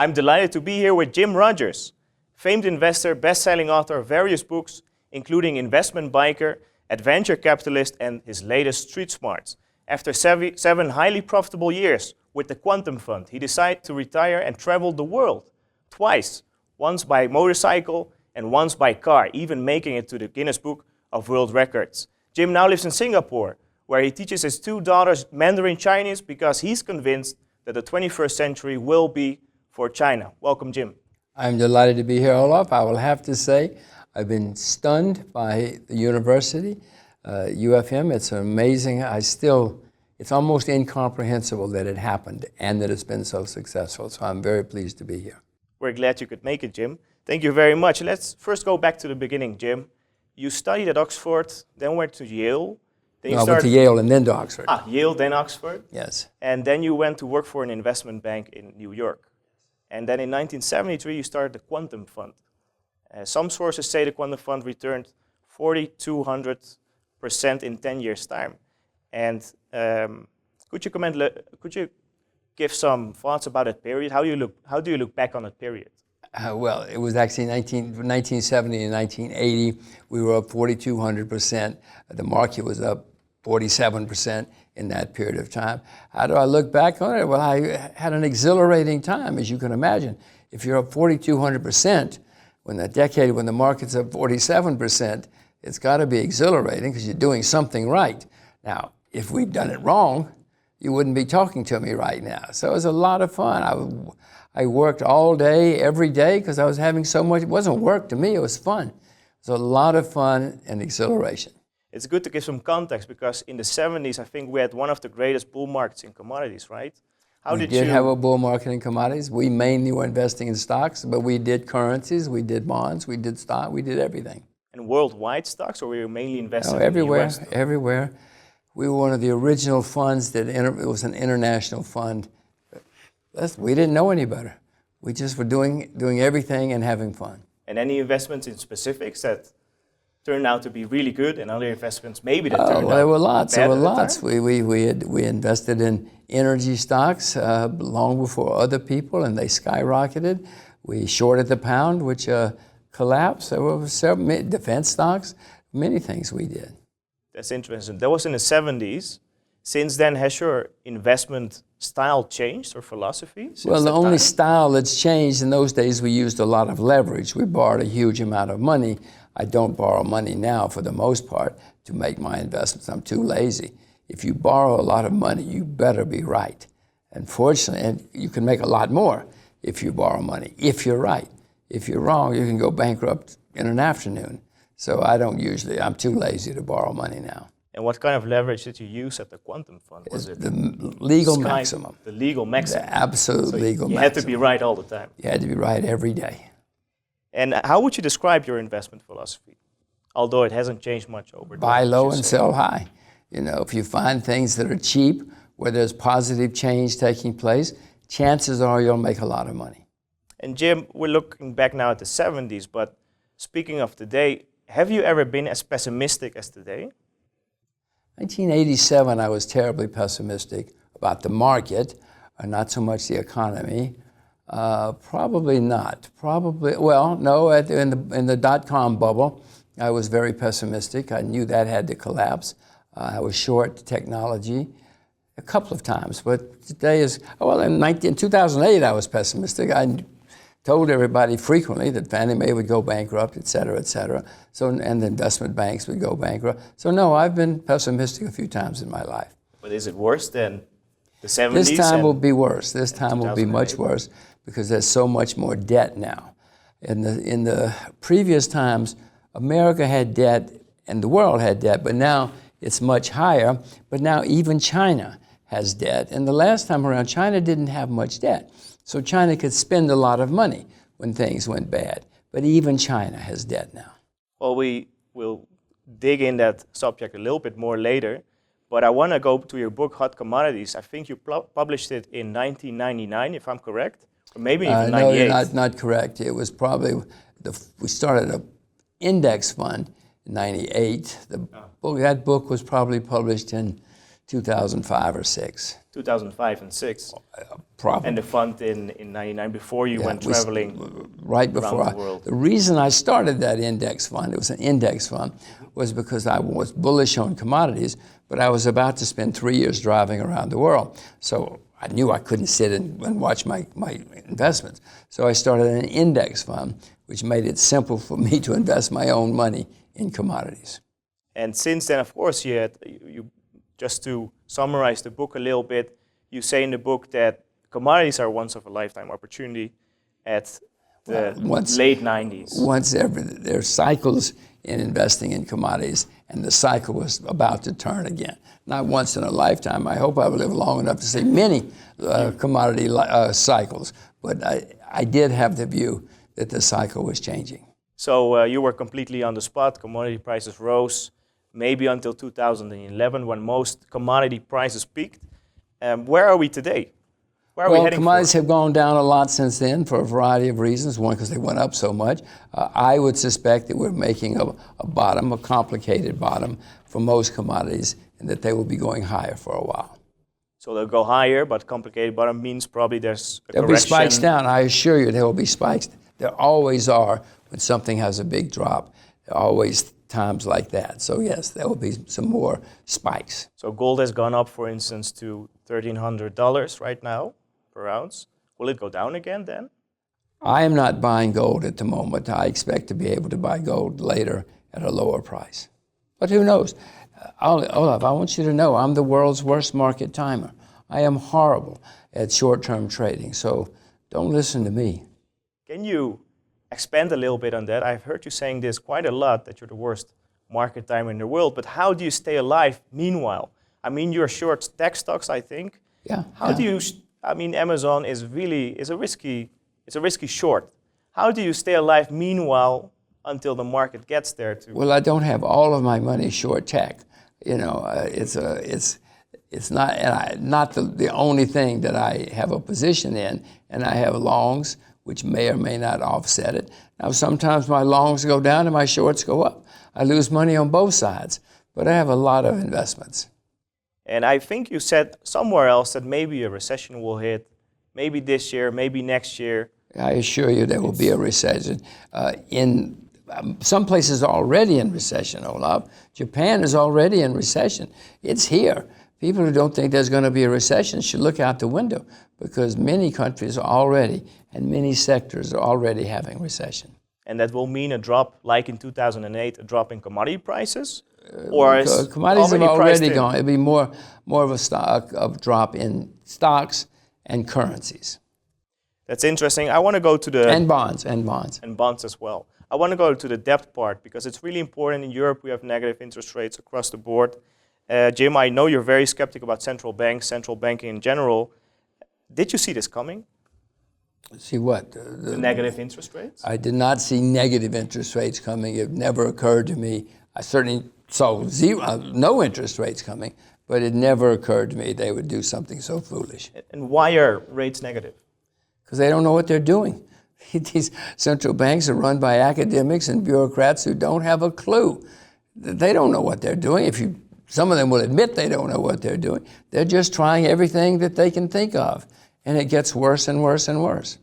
I'm delighted to be here with Jim Rogers, famed investor, best-selling author of various books, including Investment Biker, Adventure Capitalist, and his latest Street Smarts. After 7 highly profitable years with the Quantum Fund, he decided to retire and travel the world twice, once by motorcycle and once by car, even making it to the Guinness Book of World Records. Jim now lives in Singapore, where he teaches his 2 daughters Mandarin Chinese because he's convinced that the 21st century will be for China. Welcome, Jim. I'm delighted to be here, Olav. I will have to say I've been stunned by the university, UFM. It's amazing. It's almost incomprehensible that it happened and that it's been so successful. So I'm very pleased to be here. We're glad you could make it, Jim. Thank you very much. Let's first go back to the beginning, Jim. You studied at Oxford, then went to Yale. Then I went to Yale and then to Oxford. Yale, then Oxford. Yes. And then you went to work for an investment bank in New York. And then in 1973, you started the Quantum Fund. Some sources say the Quantum Fund returned 4,200% in 10 years' time. And could you give some thoughts about that period? How do you look back on that period? Well, it was actually 1970 and 1980. We were up 4,200%. The market was up 47% in that period of time. How do I look back on it? Well, I had an exhilarating time, as you can imagine. If you're up 4,200%, when the market's up 47%, it's got to be exhilarating because you're doing something right. Now, if we'd done it wrong, you wouldn't be talking to me right now. So it was a lot of fun. I worked all day, every day, because I was having so much. It wasn't work to me, it was fun. It was a lot of fun and exhilaration. It's good to give some context because in the 70s, I think we had one of the greatest bull markets in commodities, right? We did have a bull market in commodities. We mainly were investing in stocks, but we did currencies, we did bonds, we did stock, we did everything. And worldwide stocks, or were you mainly investing everywhere, in the US? Everywhere. We were one of the original funds it was an international fund. We didn't know any better. We just were doing everything and having fun. And any investments in specifics that turned out to be really good, and other investments maybe that turned out there were lots. bad There were at the lots. time? We invested in energy stocks long before other people, and they skyrocketed. We shorted the pound, which collapsed. There were several defense stocks, many things we did. That's interesting. That was in the 70s. Since then, has your investment style changed or philosophy? Well, the only style that's changed, in those days we used a lot of leverage. We borrowed a huge amount of money. I don't borrow money now for the most part to make my investments. I'm too lazy. If you borrow a lot of money, you better be right. Unfortunately, and you can make a lot more if you borrow money, if you're right. If you're wrong, you can go bankrupt in an afternoon. So I'm too lazy to borrow money now. And what kind of leverage did you use at the Quantum Fund? Was it the legal maximum? The legal maximum. The absolute legal maximum. You had to be right all the time. You had to be right every day. And how would you describe your investment philosophy? Although it hasn't changed much over time. Buy low and sell high. If you find things that are cheap, where there's positive change taking place, chances are you'll make a lot of money. And Jim, we're looking back now at the 70s, but speaking of today, have you ever been as pessimistic as today? 1987, I was terribly pessimistic about the market, not so much the economy. Probably not. In the dot-com bubble, I was very pessimistic. I knew that had to collapse. I was short technology a couple of times, but today is, in 2008, I was pessimistic. I told everybody frequently that Fannie Mae would go bankrupt, et cetera, et cetera. And the investment banks would go bankrupt. So no, I've been pessimistic a few times in my life. But is it worse than the 70s? This time will be worse. This time will be much worse because there's so much more debt now. In the previous times, America had debt and the world had debt, but now it's much higher. But now even China has debt. And the last time around, China didn't have much debt. So China could spend a lot of money when things went bad. But even China has debt now. Well, we will dig in that subject a little bit more later. But I want to go to your book, Hot Commodities. I think you published it in 1999, if I'm correct. Or maybe even 98. No, you're not correct. It was probably, we started an index fund in 98. That book was probably published in 2005 or 6. 2005 and 6. Probably. And the fund in 99 before you went traveling right before around the world. The reason I started that index fund, it was an index fund, was because I was bullish on commodities, but I was about to spend 3 years driving around the world. So I knew I couldn't sit and watch my investments. So I started an index fund, which made it simple for me to invest my own money in commodities. And since then, of course, you just to summarize the book a little bit, you say in the book that commodities are once of a lifetime opportunity at the late 90s. There's cycles in investing in commodities, and the cycle was about to turn again. Not once in a lifetime. I hope I will live long enough to see many commodity cycles, but I did have the view that the cycle was changing. So you were completely on the spot. Commodity prices rose, maybe until 2011 when most commodity prices peaked. Where are we today? Where are we heading commodities for? have gone down a lot since then for a variety of reasons. One, because they went up so much. I would suspect that we're making a bottom, a complicated bottom for most commodities, and that they will be going higher for a while. So they'll go higher, but complicated bottom means probably there's a There'll correction. be spikes down. I assure you there will be spikes. There always are when something has a big drop. There are always times like that. So yes, there will be some more spikes. So gold has gone up, for instance, to $1,300 right now per ounce. Will it go down again then? I am not buying gold at the moment. I expect to be able to buy gold later at a lower price. But who knows? Olav, I want you to know I'm the world's worst market timer. I am horrible at short-term trading, so don't listen to me. Can you expand a little bit on that? I've heard you saying this quite a lot, that you're the worst market timer in the world, but how do you stay alive meanwhile? I mean, you're short tech stocks, I think. Yeah. How do you, I mean, Amazon is a risky short. How do you stay alive meanwhile until the market gets there too? Well, I don't have all of my money short tech. You know, it's not the only thing that I have a position in, and I have longs, which may or may not offset it. Now, sometimes my longs go down and my shorts go up. I lose money on both sides, but I have a lot of investments. And I think you said somewhere else that maybe a recession will hit, maybe this year, maybe next year. I assure you there will be a recession. Some places are already in recession, Olav. Japan is already in recession. It's here. People who don't think there's going to be a recession should look out the window, because many countries are already, and many sectors are already having recession. And that will mean a drop, like in 2008, a drop in commodity prices? Or is commodities have already gone. It'll be more of a drop in stocks and currencies. That's interesting. I want to go to the... And bonds. And bonds as well. I want to go to the debt part, because it's really important. In Europe, we have negative interest rates across the board. Jim, I know you're very skeptical about central banks, central banking in general. Did you see this coming? See what? The negative interest rates? I did not see negative interest rates coming. It never occurred to me. I certainly saw no interest rates coming, but it never occurred to me they would do something so foolish. And why are rates negative? Because they don't know what they're doing. These central banks are run by academics and bureaucrats who don't have a clue. They don't know what they're doing. Some of them will admit they don't know what they're doing. They're just trying everything that they can think of, and it gets worse and worse and worse.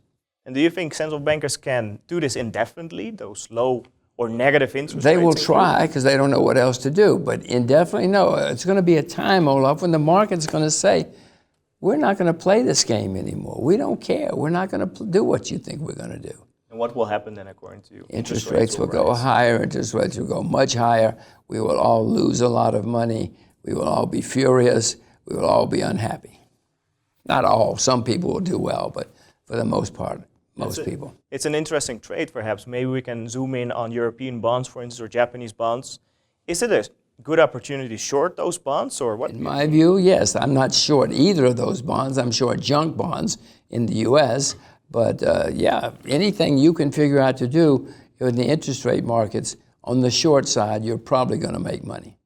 And do you think central bankers can do this indefinitely, those low or negative interest rates? They will try, because they don't know what else to do, but indefinitely, no. It's going to be a time, Olav, when the market's going to say, we're not going to play this game anymore. We don't care. We're not going to do what you think we're going to do. And what will happen then, according to you? Interest rates will go higher. Interest rates will go much higher. We will all lose a lot of money. We will all be furious. We will all be unhappy. Not all. Some people will do well, but for the most part, most people. It's an interesting trade, perhaps. Maybe we can zoom in on European bonds, for instance, or Japanese bonds. Is it a good opportunity to short those bonds, or what? In my view, yes. I'm not short either of those bonds. I'm short junk bonds in the U.S., but yeah, anything you can figure out to do in the interest rate markets, on the short side, you're probably going to make money.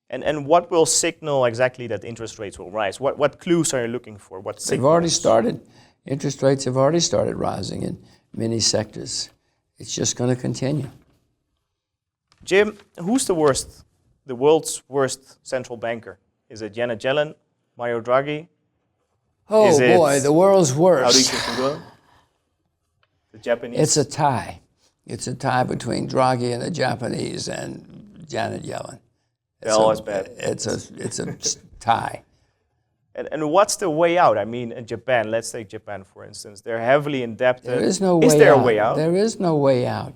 And what will signal exactly that interest rates will rise? What clues are you looking for? What signals? They've already started. Interest rates have already started rising in many sectors. It's just going to continue. Jim, who's the world's worst central banker? Is it Janet Yellen, Mario Draghi? Oh Is it boy, the world's worst. Haruki the Japanese? It's a tie. It's a tie between Draghi and the Japanese and Janet Yellen. They're always bad. It's a tie. And what's the way out? I mean, in Japan, let's take Japan for instance. They're heavily indebted. There is no way out. Is there a way out? There is no way out.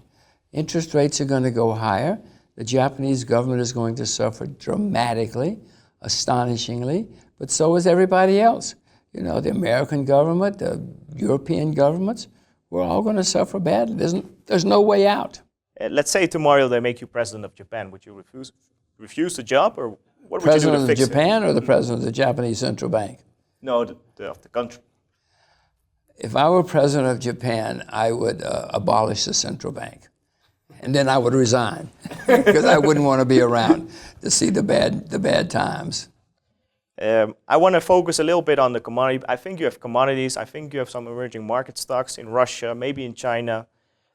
Interest rates are going to go higher. The Japanese government is going to suffer dramatically, astonishingly, but so is everybody else. You know, the American government, the European governments, we're all going to suffer badly. There's no way out. Let's say tomorrow they make you president of Japan. Would you refuse the job, or what would President you do to of fix Japan it? or the president of the Japanese central bank? No, of the country. If I were president of Japan, I would abolish the central bank. And then I would resign because I wouldn't want to be around to see the bad times. I want to focus a little bit on the commodity. I think you have commodities. I think you have some emerging market stocks in Russia, maybe in China.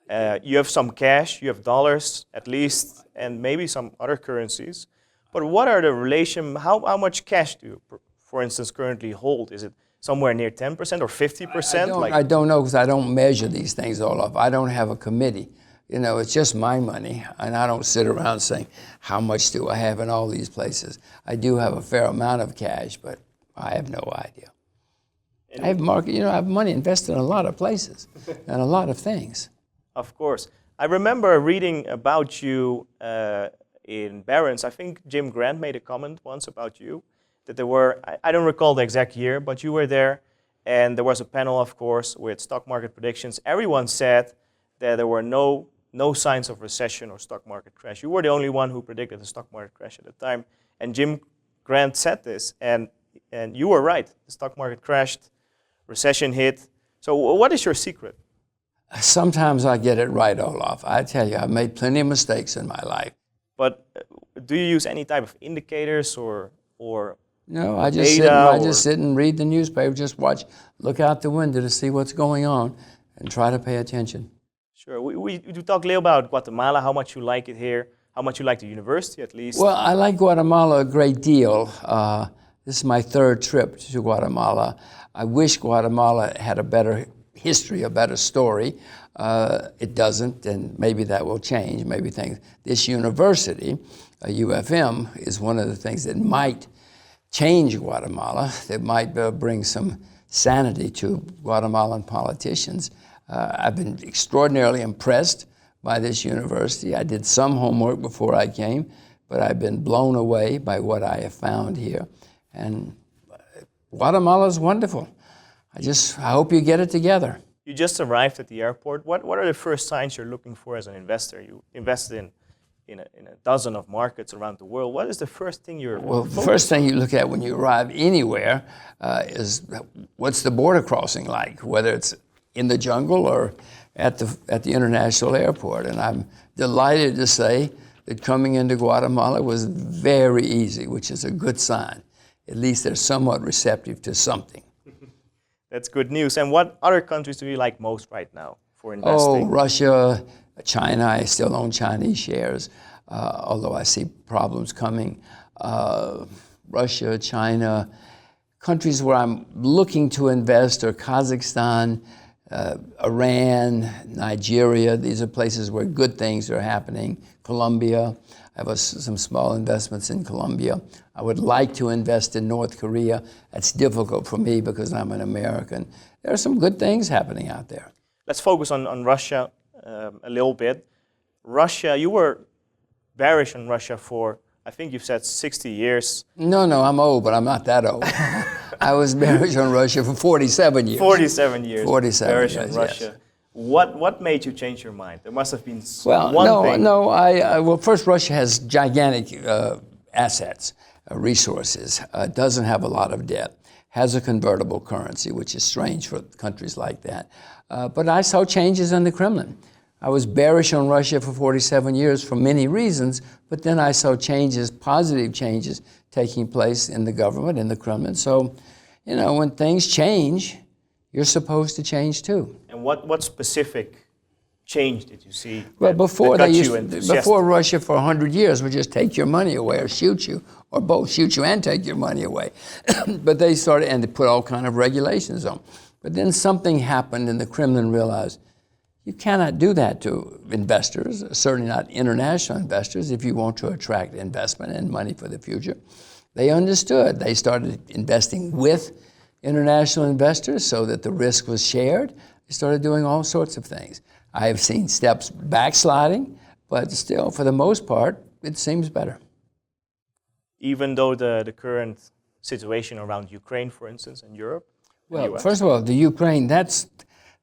You have some cash. You have dollars at least, and maybe some other currencies. But what are the relation? How much cash do you, for instance, currently hold? Is it somewhere near 10% or 50%? I don't know because I don't measure these things, Olav. I don't have a committee. You know, it's just my money, and I don't sit around saying, how much do I have in all these places? I do have a fair amount of cash, but I have no idea. I have money invested in a lot of places and a lot of things. Of course. I remember reading about you in Barron's. I think Jim Grant made a comment once about you, that there were, I don't recall the exact year, but you were there, and there was a panel, of course, with stock market predictions. Everyone said that there were no signs of recession or stock market crash. You were the only one who predicted the stock market crash at the time. And Jim Grant said this, and you were right. The stock market crashed, recession hit. So what is your secret? Sometimes I get it right, Olav. I tell you, I've made plenty of mistakes in my life. But do you use any type of indicators or no, I just sit and read the newspaper, just look out the window to see what's going on and try to pay attention. Sure. We talk a little about Guatemala, how much you like it here, how much you like the university at least. Well, I like Guatemala a great deal. This is my third trip to Guatemala. I wish Guatemala had a better history, a better story. It doesn't, and maybe that will change. Maybe things. This university, UFM, is one of the things that might change Guatemala, that might bring some sanity to Guatemalan politicians. I've been extraordinarily impressed by this university. I did some homework before I came, but I've been blown away by what I have found here. And Guatemala is wonderful. I hope you get it together. You just arrived at the airport. What are the first signs you're looking for as an investor? You invested in a dozen of markets around the world. What is the first thing you're Well, the first thing you look at when you arrive anywhere is what's the border crossing like, whether it's in the jungle or at the international airport. And I'm delighted to say that coming into Guatemala was very easy, which is a good sign. At least they're somewhat receptive to something. That's good news. And what other countries do you like most right now for investing? Oh, Russia, China. I still own Chinese shares, although I see problems coming. Russia, China, countries where I'm looking to invest are Kazakhstan, Iran, Nigeria. These are places where good things are happening. Colombia. I have some small investments in Colombia. I would like to invest in North Korea. That's difficult for me because I'm an American. There are some good things happening out there. Let's focus on Russia a little bit. Russia, you were bearish on Russia for, I think you've said 60 years. No, I'm old, but I'm not that old. I was bearish on Russia for 47 years. 47 years. 47 bearish years, on Russia. Yes. What made you change your mind? There must have been one thing. Well, first, Russia has gigantic assets, resources, doesn't have a lot of debt, has a convertible currency, which is strange for countries like that. But I saw changes in the Kremlin. I was bearish on Russia for 47 years for many reasons, but then I saw changes, positive changes, taking place in the government, in the Kremlin. So, you know, when things change, you're supposed to change too. And what specific change did you see? Well, before that they got used, you enthusiastic? before Russia for 100 years would just take your money away or shoot you, or both shoot you and take your money away. But they started, and they put all kind of regulations on. But then something happened, and the Kremlin realized you cannot do that to investors, certainly not international investors, if you want to attract investment and money for the future. They understood. They started investing with international investors so that the risk was shared. They started doing all sorts of things. I have seen steps backsliding, but still, for the most part, it seems better. Even though the current situation around Ukraine, for instance, and Europe? Well, first of all, the Ukraine, that's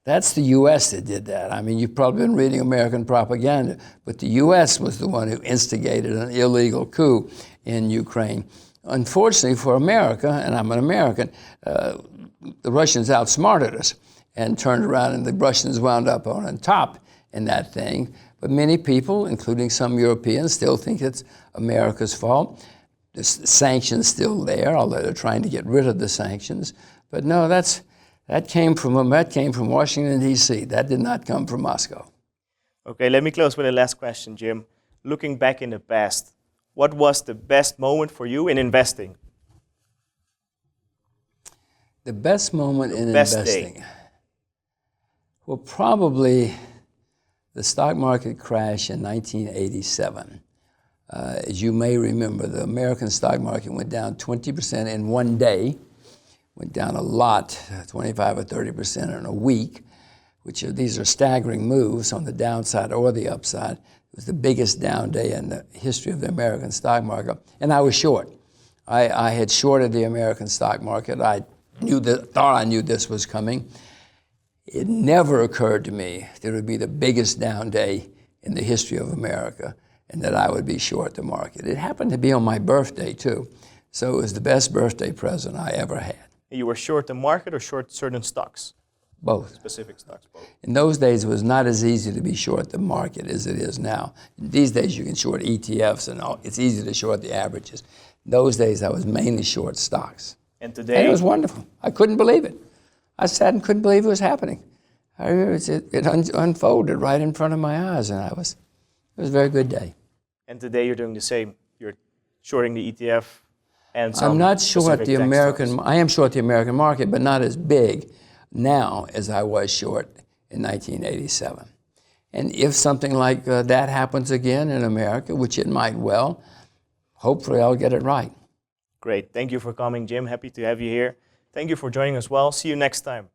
the U.S. that did that. I mean, you've probably been reading American propaganda, but the U.S. was the one who instigated an illegal coup in Ukraine. Unfortunately for America, and I'm an American, the Russians outsmarted us and turned around, and the Russians wound up on top in that thing. But many people, including some Europeans, still think it's America's fault. The sanctions still there, although they're trying to get rid of the sanctions. But no, that came from Washington, D.C. That did not come from Moscow. Okay, let me close with a last question, Jim. Looking back in the past, what was the best moment for you in investing? The best moment in best investing? day. Well, probably the stock market crash in 1987. As you may remember, the American stock market went down 20% in one day. Went down a lot, 25 or 30% in a week, these are staggering moves on the downside or the upside. It was the biggest down day in the history of the American stock market, and I was short. I had shorted the American stock market. I thought I knew this was coming. It never occurred to me that it would be the biggest down day in the history of America and that I would be short the market. It happened to be on my birthday, too, so it was the best birthday present I ever had. You were short the market or short certain stocks? Both. Specific stocks, both. In those days, it was not as easy to be short the market as it is now. These days, you can short ETFs and all. It's easy to short the averages. In those days, I was mainly short stocks. And today? And it was wonderful. I couldn't believe it. I sat and couldn't believe it was happening. I remember it unfolded right in front of my eyes, and it was a very good day. And today you're doing the same. You're shorting the ETF and some I'm not short the American. stocks. I am short the American market, but not as big now as I was short in 1987. And if something like that happens again in America, which it might well, hopefully I'll get it right. Great. Thank you for coming, Jim. Happy to have you here. Thank you for joining us well. See you next time.